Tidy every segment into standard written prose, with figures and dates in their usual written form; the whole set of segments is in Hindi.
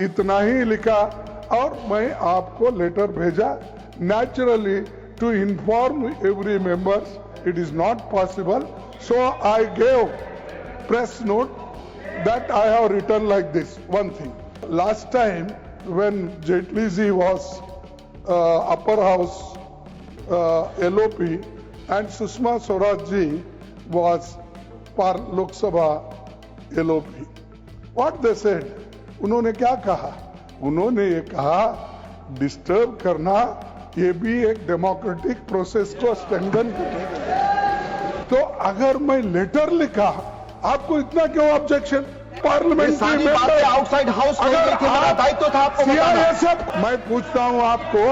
इतना ही लिखा और मैं आपको लेटर भेजा। Naturally to inform every members it is not possible, so I gave press note that I have written like this. One thing, last time when Jaitley ji was upper house LOP and Sushma Swaraj ji was Lok Sabha LOP, what they said, उन्होंने क्या कहा? उन्होंने ये कहा डिस्टर्ब करना ये भी एक डेमोक्रेटिक प्रोसेस को स्ट्रेंथन करने के लिए। तो अगर मैं लेटर लिखा, आपको इतना क्यों ऑब्जेक्शन? पार्लियामेंट आउटसाइड हाउस दायित्व था आपको बताना। मैं पूछता हूं आपको,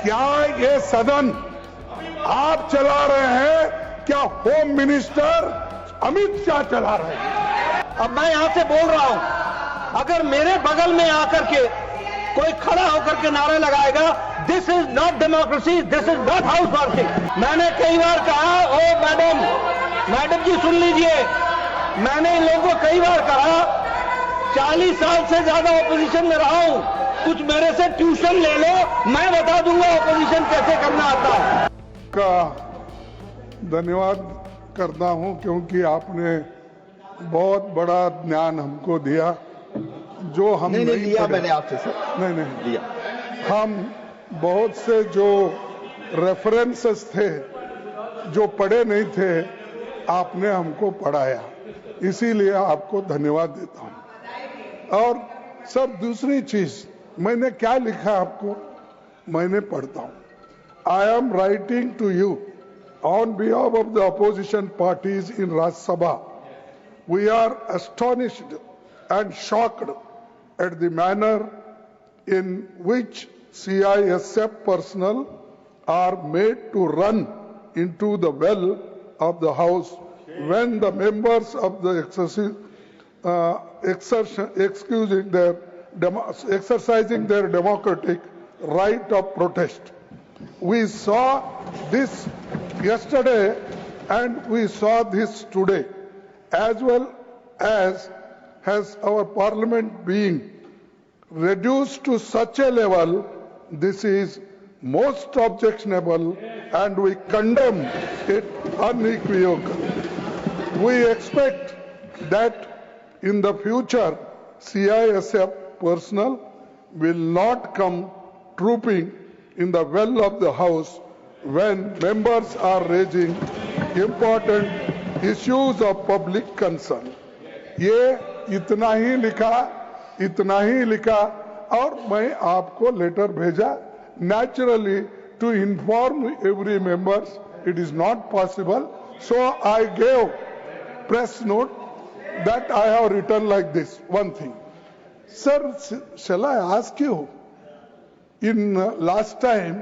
क्या ये सदन आप चला रहे हैं? क्या होम मिनिस्टर अमित शाह चला रहे हैं? अब मैं यहां से बोल रहा हूं, अगर मेरे बगल में आकर के कोई खड़ा होकर के नारा लगाएगा this is not democracy, this is not house working. मैंने कई बार कहा, ओ मैडम जी सुन लीजिए, मैंने इन लोगों को कई बार कहा 40 साल से ज्यादा ऑपोजिशन में रहा हूं, कुछ मेरे से ट्यूशन ले लो, मैं बता दूंगा ऑपोजिशन कैसे करना आता है। का धन्यवाद करता हूं क्योंकि आपने बहुत बड़ा ज्ञान हमको दिया जो हम नहीं लिया मैंने आपसे सर। नहीं लिया। हम बहुत से जो रेफरेंसेस थे जो पढ़े नहीं थे, आपने हमको पढ़ाया, इसीलिए आपको धन्यवाद देता हूं। और सर दूसरी चीज, मैंने क्या लिखा आपको, मैंने पढ़ता हूं। I am writing to you on behalf of the opposition parties in Rajya Sabha, we are astonished and shocked at the manner in which CISF personnel are made to run into the well of the House when the members of the exercising their democratic right of protest. We saw this yesterday and we saw this today, as well as has our parliament being reduced to such a level. This is most objectionable and we condemn it unequivocally. We expect that in the future CISF personnel will not come trooping in the well of the House when members are raising important issues of public concern. ये इतना ही लिखा और मैं आपको लेटर भेजा। Naturally to inform every members it is not possible, so I gave press note that I have written like this. One thing, sir, shall I ask you, in last time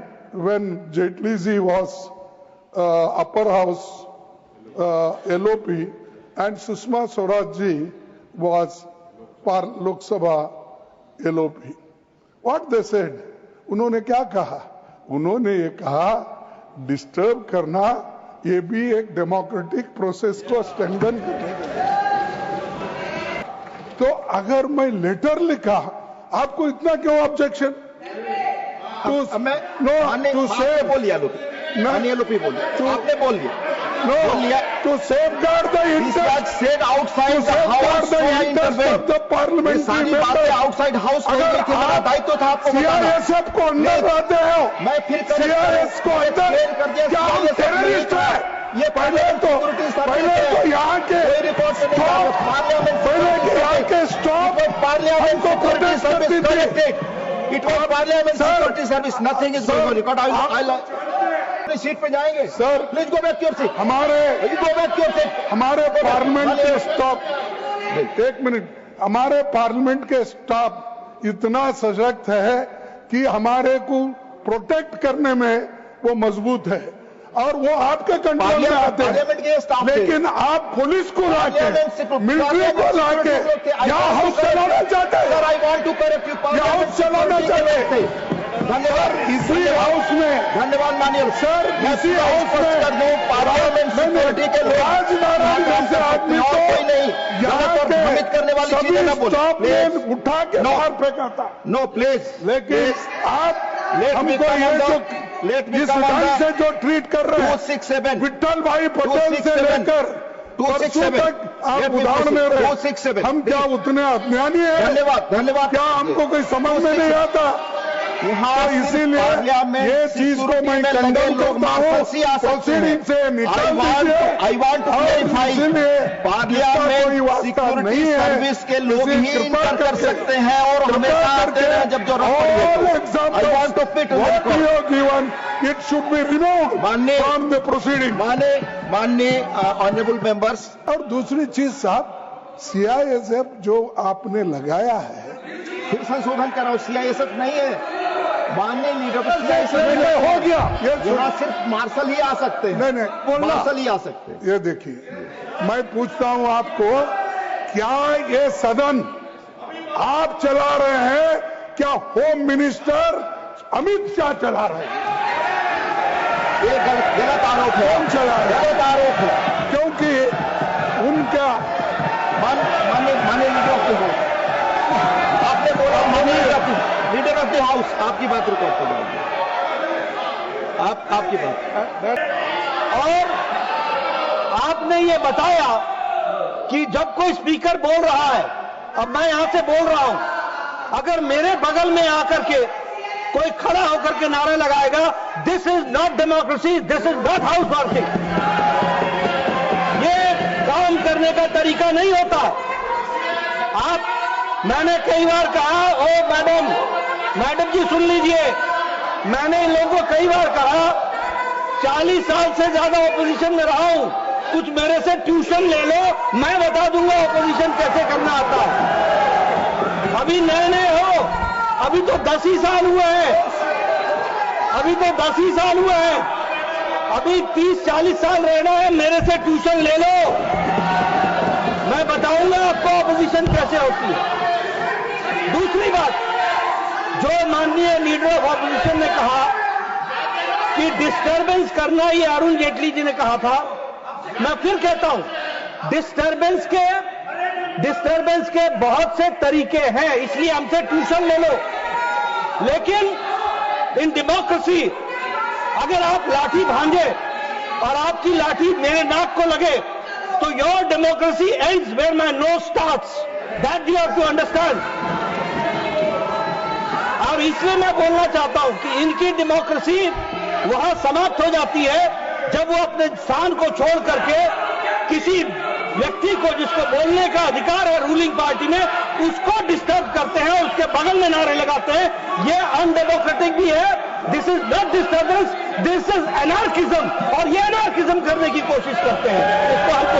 when Jaitley ji was upper house LOP and Sushma Swaraj ji was Lok Sabha LOP, what they said, उन्होंने क्या कहा? उन्होंने ये कहा डिस्टर्ब करना ये भी एक डेमोक्रेटिक प्रोसेस को स्ट्रेंथन करने के लिए। तो अगर मैं लेटर लिखा, आपको इतना क्यों ऑब्जेक्शन? टू सेव बोलिए आपने बोल दिया। No, to safeguard the interest. Said outside the house of the parliament. सारी बातें outside house दायित्व था आपको बताना। CISF को अंदर लाते हो, मैं फिर CIS को अंदर क्या हम टेररिस्ट है? ये पहले तो यहाँ के स्टॉप पार्लियामेंट को प्रोटेस्ट करती थी। It was parliament security service. Nothing is going on record. अपनी सीट पे जाएंगे sir. Please go back your seat. हमारे पार्लियामेंट के स्टाफ, एक मिनट, हमारे पार्लियामेंट के स्टाफ इतना सशक्त है कि हमारे को प्रोटेक्ट करने में वो मजबूत है और वो आपके कंट्रोल में आते हैं। लेकिन आप पुलिस को लाके, मिलिट्री को लाके यहाँ हाउस चलाना चाहते हैं। I want to correct you. House चलाना चाहते हैं। धन्यवाद इसी हाउस में धन्यवाद माननीय सर, इसी हाउस में पार्लियामेंट सिक्योरिटी के लोग राजनारायण जैसे आदमी को कोई नहीं यहाँ गलत और भ्रमित करने वाली सभी चीजें न बोले। Stop Please. लेन उठा के No. बाहर फेंका था। नो प्लीज लेकिन आप Let me हमको come ये on जो the- let me जिस come on ढंग the से जो ट्रीट कर रहे हैं 267 विट्ठल भाई पटेल से 267 लेकर परसों तक आप Let me उदाहरण proceed. दे रहे 267 हैं। हम क्या उतने अज्ञानी हैं? धन्यवाद धन्यवाद क्या हमको कोई समझ में नहीं आता? यहाँ तो इसीलिए ये चीज को मैं कंडम करता हूँ, प्रोसीडिंग से निकाल दीजिए। आई वांट टू और क्लैरिफाई इसीलिए पार्लियामेंट कोई वास्ता सिक्योरिटी नहीं है। सर्विस के लोग इसे ही कृपा इनकर कर करके- सकते हैं और कृपा हमेशा आते करके हैं जब जरूरत all पड़े। examples I want to fit what you have given, it should be removed माननीय- from the proceeding. माननीय ऑनरेबल मेंबर्स, और दूसरी चीज साहब, CISF जो आपने लगाया है, फिर संशोधन कराओ। CISF नहीं है माननीय लीडर, नहीं, हो गया। ये यहाँ सिर्फ मार्शल ही आ सकते हैं। नहीं, बोलना। मार्शल ही आ सकते हैं। ये देखिए, मैं पूछता हूं आपको, क्या ये सदन आप चला रहे हैं, क्या होम मिनिस्टर अमित शाह चला रहे हैं? ये गलत आरोप है। कौन चला रहा है? गलत आरोप है। क्योंकि उनका माननीय लीडर ऑफ द हाउस, आपने बोला माननीय लीडर ऑफ द हाउस, आपकी बात रिकॉर्ड कर लीजिए। आपकी बात। और आपने ये बताया कि जब कोई स्पीकर बोल रहा है, अब मैं यहां से बोल रहा हूं, अगर मेरे बगल में आकर के कोई खड़ा होकर के नारे लगाएगा, this is not democracy, this is not house working, ये काम करने का तरीका नहीं होता। मैंने कई बार कहा, ओ मैडम जी सुन लीजिए, मैंने इन लोगों को कई बार कहा, 40 साल से ज्यादा ऑपोजिशन में रहा हूं, कुछ मेरे से ट्यूशन ले लो, मैं बता दूंगा ऑपोजिशन कैसे करना आता है। अभी नए हो, अभी तो 10 ही साल हुए हैं, अभी 30-40 साल रहना है, मेरे से ट्यूशन ले लो, मैं बताऊंगा आपको ऑपोजिशन कैसे होती है। दूसरी बात, जो माननीय लीडर ऑफ ऑपोजिशन ने कहा कि डिस्टर्बेंस करना, ये अरुण जेटली जी ने कहा था, मैं फिर कहता हूं, डिस्टर्बेंस के बहुत से तरीके हैं, इसलिए हमसे ट्यूशन ले लो। लेकिन इन डेमोक्रेसी, अगर आप लाठी भांजे और आपकी लाठी मेरे नाक को लगे, तो your democracy ends where my nose starts, that you have to understand. और इसलिए मैं बोलना चाहता हूं कि इनकी डेमोक्रेसी वहां समाप्त हो जाती है जब वो अपने स्थान को छोड़ करके किसी व्यक्ति को, जिसको बोलने का अधिकार है रूलिंग पार्टी में, उसको डिस्टर्ब करते हैं, उसके बगल में नारे लगाते हैं। ये अनडेमोक्रेटिक भी है, this is not disturbance, this is anarchism, और ये एनार्किज्म करने की कोशिश करते हैं, इसको हमको